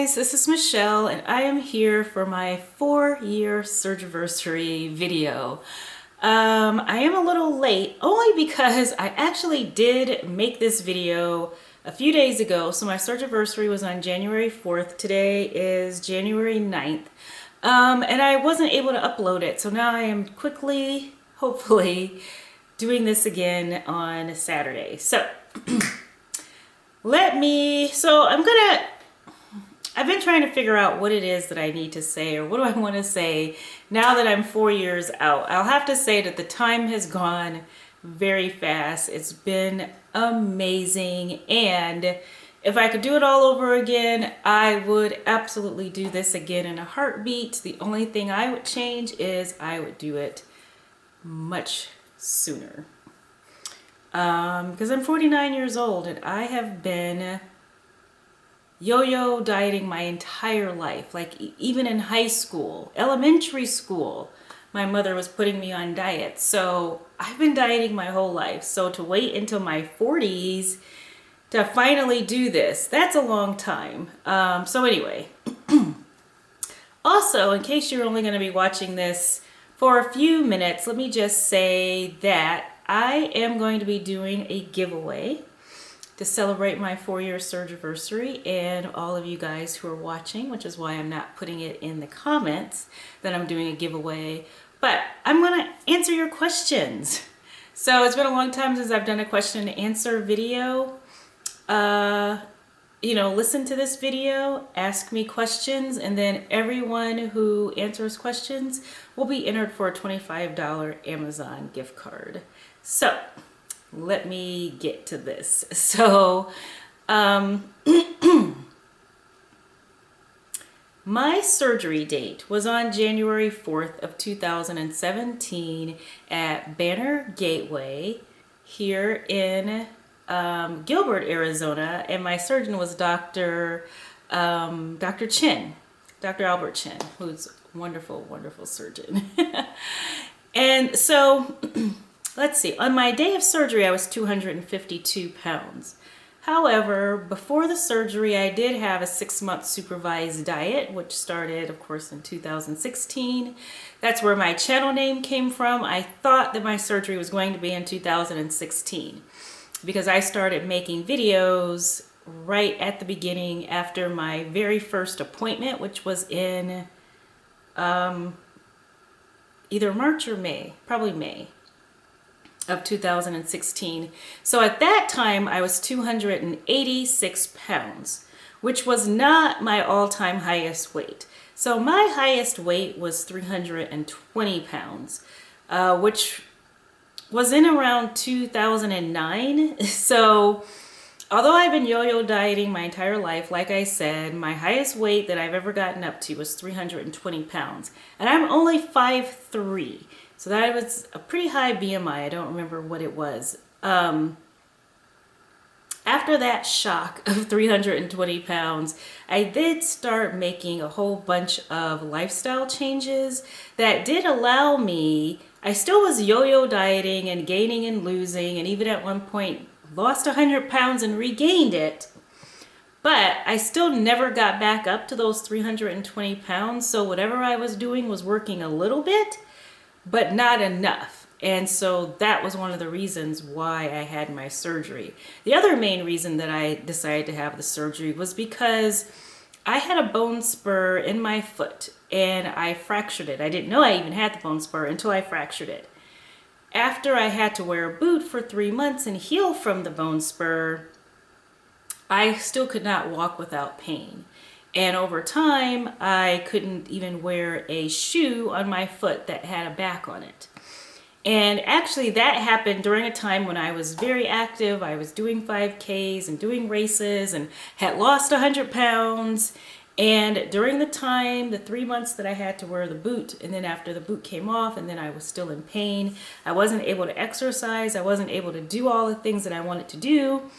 guys, this is Michelle and I am here for my 4-year surgiversary video. I am a little late only because I actually did make this video a few days ago. So my surgiversary was on January 4th. Today is January 9th. And I wasn't able to upload it. So now I am quickly, hopefully, doing this again on Saturday. So I've been trying to figure out what it is that I need to say, or what do I want to say now that I'm 4 years out. I'll have to say that the time has gone very fast. It's been amazing, and if I could do it all over again, I would absolutely do this again in a heartbeat. The only thing I would change is I would do it much sooner. Because I'm 49 years old and I have been yo-yo dieting my entire life. Like even in high school, elementary school, my mother was putting me on diets. So I've been dieting my whole life. So to wait until my 40s to finally do this, that's a long time. So anyway, also in case you're only going to be watching this for a few minutes, let me just say that I am going to be doing a giveaway to celebrate my 4-year surgiversary, and all of you guys who are watching, which is why I'm not putting it in the comments that I'm doing a giveaway, but I'm gonna answer your questions. So it's been a long time since I've done a question and answer video. Listen to this video, ask me questions, and then everyone who answers questions will be entered for a $25 Amazon gift card. So let me get to this. So, my surgery date was on January 4th of 2017 at Banner Gateway here in Gilbert, Arizona, and my surgeon was Dr. Chin, Dr. Albert Chin, who's a wonderful, wonderful surgeon. And so let's see, on my day of surgery, I was 252 pounds. However, before the surgery, I did have a 6-month supervised diet, which started, of course, in 2016. That's where my channel name came from. I thought that my surgery was going to be in 2016 because I started making videos right at the beginning after my very first appointment, which was in either March or May, probably May of 2016. So at that time, I was 286 pounds, which was not my all-time highest weight. So my highest weight was 320 pounds, which was in around 2009. So although I've been yo-yo dieting my entire life, like I said, my highest weight that I've ever gotten up to was 320 pounds. And I'm only 5'3". So that was a pretty high BMI. I don't remember what it was. After that shock of 320 pounds, I did start making a whole bunch of lifestyle changes that did allow me, I still was yo-yo dieting and gaining and losing, and even at one point lost 100 pounds and regained it. But I still never got back up to those 320 pounds. So whatever I was doing was working a little bit, but not enough. And so that was one of the reasons why I had my surgery. The other main reason that I decided to have the surgery was because I had a bone spur in my foot and I fractured it. I didn't know I even had the bone spur until I fractured it. After I had to wear a boot for 3 months and heal from the bone spur, I still could not walk without pain. And over time, I couldn't even wear a shoe on my foot that had a back on it. And actually that happened during a time when I was very active. I was doing 5Ks and doing races and had lost 100 pounds. And during the time, the 3 months that I had to wear the boot, and then after the boot came off and then I was still in pain, I wasn't able to exercise. I wasn't able to do all the things that I wanted to do.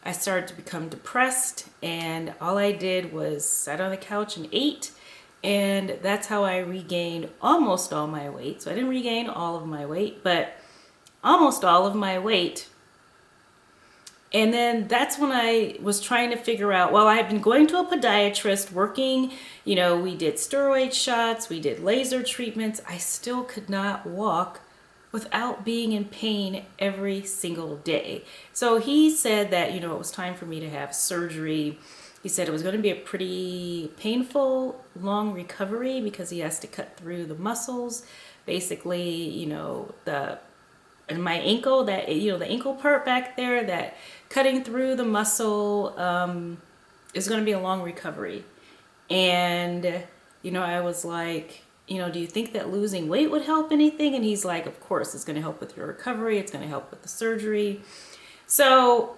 I started to become depressed, and all I did was sat on the couch and ate, and that's how I regained almost all my weight. So I didn't regain all of my weight, but almost all of my weight And then that's when I was trying to figure out, well, I had been going to a podiatrist, working, we did steroid shots, we did laser treatments. I still could not walk without being in pain every single day. So he said that, it was time for me to have surgery. He said it was going to be a pretty painful, long recovery because he has to cut through the muscles. Basically, and my ankle, that, the ankle part back there, that cutting through the muscle is going to be a long recovery. And, I was like, do you think that losing weight would help anything? And he's like, of course, it's going to help with your recovery. It's going to help with the surgery. So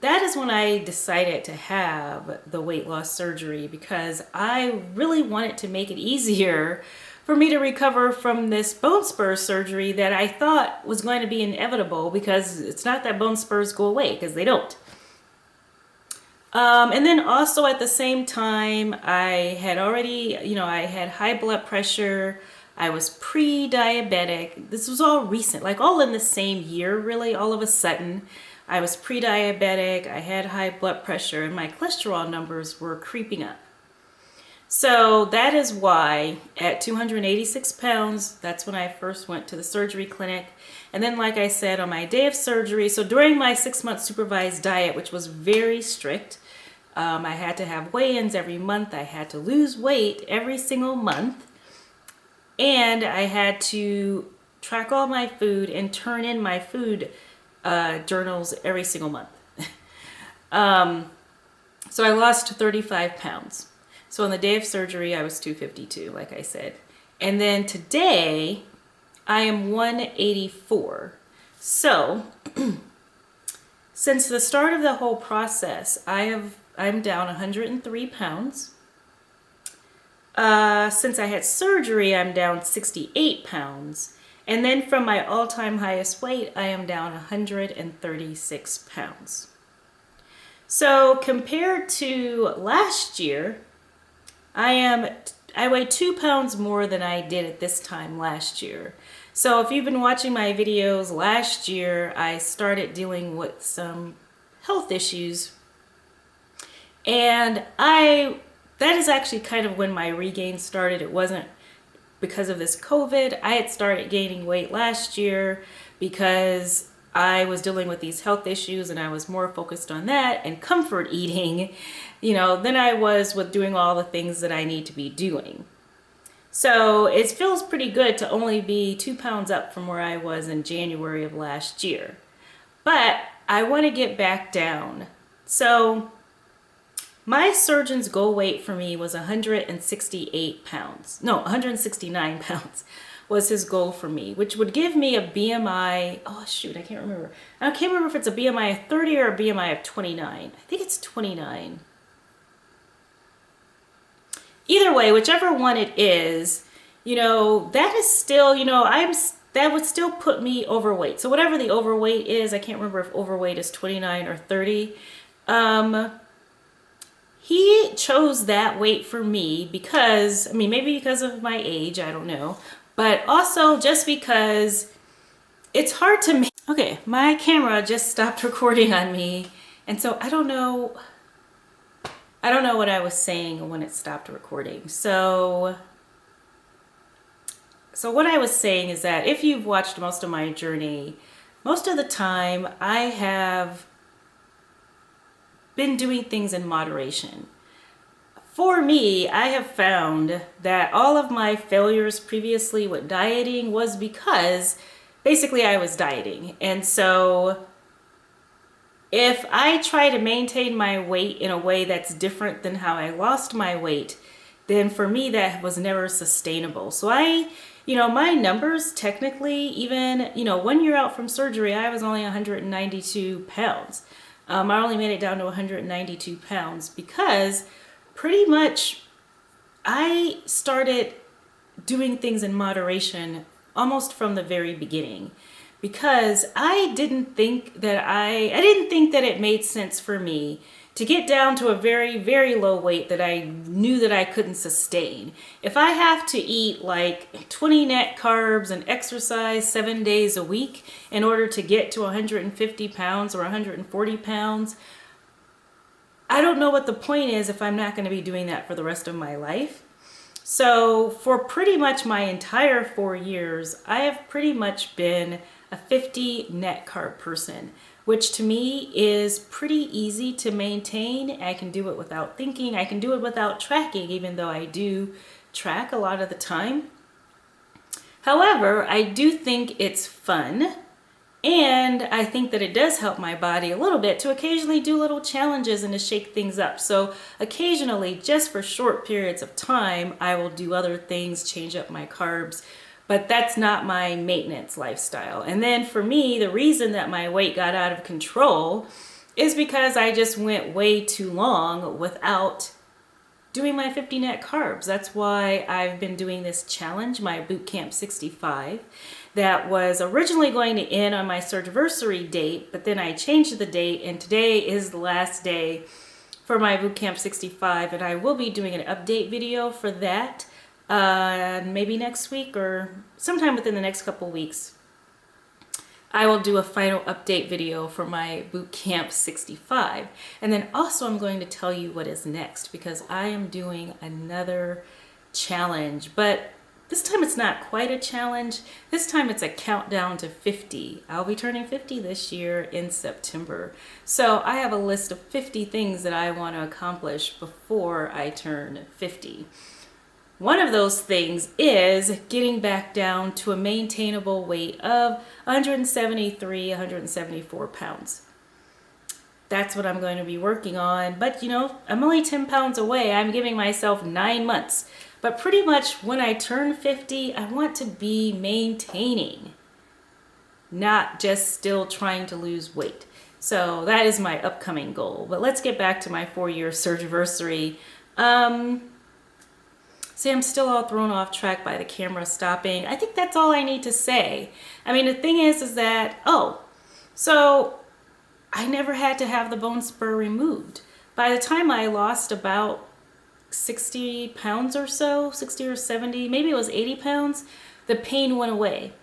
that is when I decided to have the weight loss surgery, because I really wanted to make it easier for me to recover from this bone spur surgery that I thought was going to be inevitable, because it's not that bone spurs go away, because they don't. And then also at the same time, I had already, I had high blood pressure. I was pre-diabetic. This was all recent, like all in the same year, really, all of a sudden. I was pre-diabetic, I had high blood pressure, and my cholesterol numbers were creeping up. So that is why at 286 pounds, that's when I first went to the surgery clinic. And then, like I said, on my day of surgery, so during my 6-month supervised diet, which was very strict, I had to have weigh-ins every month. I had to lose weight every single month. And I had to track all my food and turn in my food journals every single month. So I lost 35 pounds. So on the day of surgery, I was 252, like I said. And then today, I am 184. So since the start of the whole process, I'm down 103 pounds. Since I had surgery, I'm down 68 pounds. And then from my all-time highest weight, I am down 136 pounds. So compared to last year, I weigh 2 pounds more than I did at this time last year. So if you've been watching my videos last year, I started dealing with some health issues. And that is actually kind of when my regain started. It wasn't because of this COVID. I had started gaining weight last year because I was dealing with these health issues, and I was more focused on that and comfort eating, than I was with doing all the things that I need to be doing. So it feels pretty good to only be 2 pounds up from where I was in January of last year. But I want to get back down. So my surgeon's goal weight for me was 168 pounds. No, 169 pounds was his goal for me, which would give me a BMI, oh shoot, I can't remember. I can't remember if it's a BMI of 30 or a BMI of 29. I think it's 29. Either way, whichever one it is, that is still, that would still put me overweight. So whatever the overweight is, I can't remember if overweight is 29 or 30. He chose that weight for me because, maybe because of my age, I don't know. But also just because it's hard to make. Okay, my camera just stopped recording on me. And so I don't know what I was saying when it stopped recording. So what I was saying is that if you've watched most of my journey, most of the time I have been doing things in moderation. For me, I have found that all of my failures previously with dieting was because basically I was dieting. And so if I try to maintain my weight in a way that's different than how I lost my weight, then for me that was never sustainable. So my numbers technically, even, 1 year out from surgery, I was only 192 pounds. I only made it down to 192 pounds because pretty much I started doing things in moderation almost from the very beginning, because I didn't think that it made sense for me to get down to a very, very low weight that I knew that I couldn't sustain. If I have to eat like 20 net carbs and exercise 7 days a week in order to get to 150 pounds or 140 pounds, I don't know what the point is if I'm not going to be doing that for the rest of my life. So for pretty much my entire 4 years, I have pretty much been a 50 net carb person, which to me is pretty easy to maintain. I can do it without thinking. I can do it without tracking, even though I do track a lot of the time. However, I do think it's fun, and I think that it does help my body a little bit to occasionally do little challenges and to shake things up. So occasionally, just for short periods of time, I will do other things, change up my carbs, but that's not my maintenance lifestyle. And then for me, the reason that my weight got out of control is because I just went way too long without doing my 50 net carbs. That's why I've been doing this challenge, my Boot Camp 65, that was originally going to end on my surgiversary date, but then I changed the date, and today is the last day for my Boot Camp 65, and I will be doing an update video for that maybe next week or sometime within the next couple weeks. I will do a final update video for my Boot Camp 65. And then also I'm going to tell you what is next, because I am doing another challenge, but this time it's not quite a challenge. This time it's a countdown to 50. I'll be turning 50 this year in September. So I have a list of 50 things that I want to accomplish before I turn 50. One of those things is getting back down to a maintainable weight of 173, 174 pounds. That's what I'm going to be working on. But you know, I'm only 10 pounds away. I'm giving myself 9 months. But pretty much when I turn 50, I want to be maintaining, not just still trying to lose weight. So that is my upcoming goal. But let's get back to my 4-year surgiversary. See, I'm still all thrown off track by the camera stopping. I think that's all I need to say. I mean, the thing is that, so I never had to have the bone spur removed. By the time I lost about 60 pounds or so, 60 or 70, maybe it was 80 pounds, the pain went away.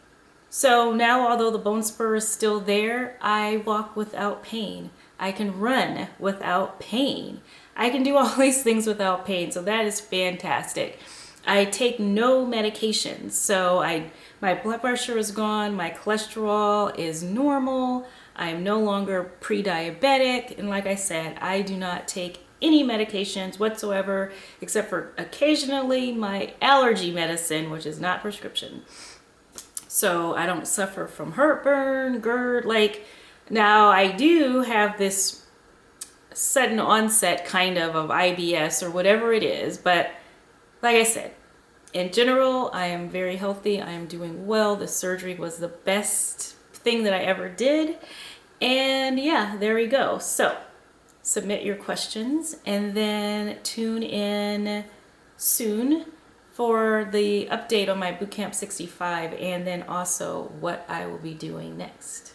So now, although the bone spur is still there, I walk without pain. I can run without pain. I can do all these things without pain, so that is fantastic. I take no medications, so my blood pressure is gone, my cholesterol is normal, I'm no longer pre-diabetic, and like I said, I do not take any medications whatsoever, except for occasionally my allergy medicine, which is not prescription. So I don't suffer from heartburn, GERD, now I do have this sudden onset kind of IBS or whatever it is, but like I said, in general, I am very healthy. I am doing well. The surgery was the best thing that I ever did. And yeah, there we go. So submit your questions and then tune in soon for the update on my Boot Camp 65 and then also what I will be doing next.